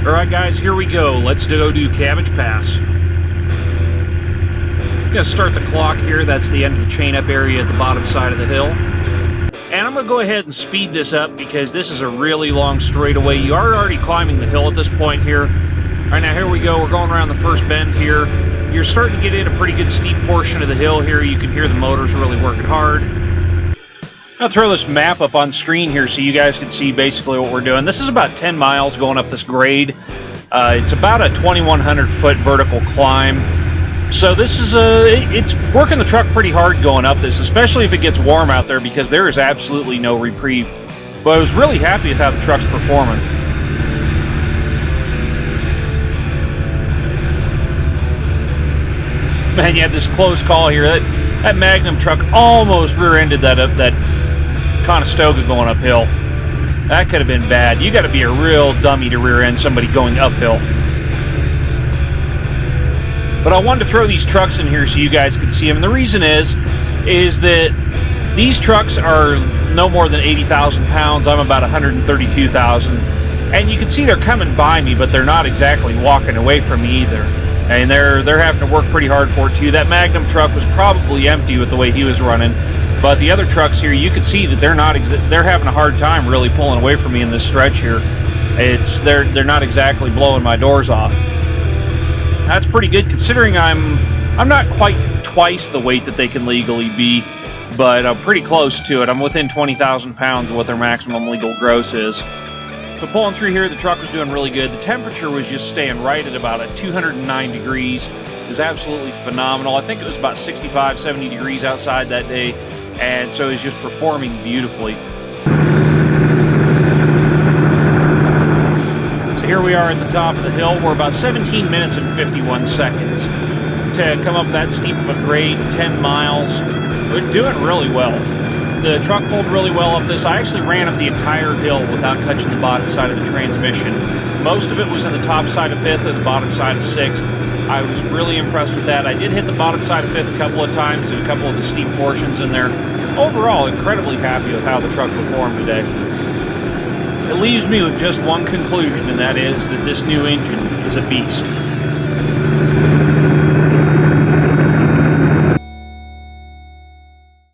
Alright guys, here we go. Let's go do Cabbage Pass. I'm going to start the clock here. That's the end of the chain up area at the bottom side of the hill. And I'm going to go ahead and speed this up because this is a really long straightaway. You are already climbing the hill at this point here. Alright, now here we go. We're going around the first bend here. You're starting to get in a pretty good steep portion of the hill here. You can hear the motors really working hard. I'll throw this map up on screen here so you guys can see basically what we're doing. This is about 10 miles going up this grade. It's about a 2,100 foot vertical climb. So this is it's working the truck pretty hard going up this, especially if it gets warm out there because there is absolutely no reprieve. But I was really happy with how the truck's performing. Man, you had this close call here. That Magnum truck almost rear-ended that Conestoga going uphill. That could have been bad. You got to be a real dummy to rear-end somebody going uphill. But I wanted to throw these trucks in here so you guys could see them. And the reason is that these trucks are no more than 80,000 pounds. I'm about 132,000. And you can see they're coming by me, but they're not exactly walking away from me either. And they're having to work pretty hard for it too. That Magnum truck was probably empty with the way he was running. But the other trucks here, you can see that they're having a hard time really pulling away from me in this stretch here. They're not exactly blowing my doors off. That's pretty good considering I'm not quite twice the weight that they can legally be, but I'm pretty close to it. I'm within 20,000 pounds of what their maximum legal gross is. So pulling through here, the truck was doing really good. The temperature was just staying right at about 209 degrees. It was absolutely phenomenal. I think it was about 65, 70 degrees outside that day. And so it's just performing beautifully. So here we are at the top of the hill. We're about 17 minutes and 51 seconds to come up that steep of a grade, 10 miles. We're doing really well. The truck pulled really well up this. I actually ran up the entire hill without touching the bottom side of the transmission. Most of it was in the top side of 5th or the bottom side of 6th. I was really impressed with that. I did hit the bottom side of 5th a couple of times and a couple of the steep portions in there. Overall, incredibly happy with how the truck performed today. It leaves me with just one conclusion, and that is that this new engine is a beast.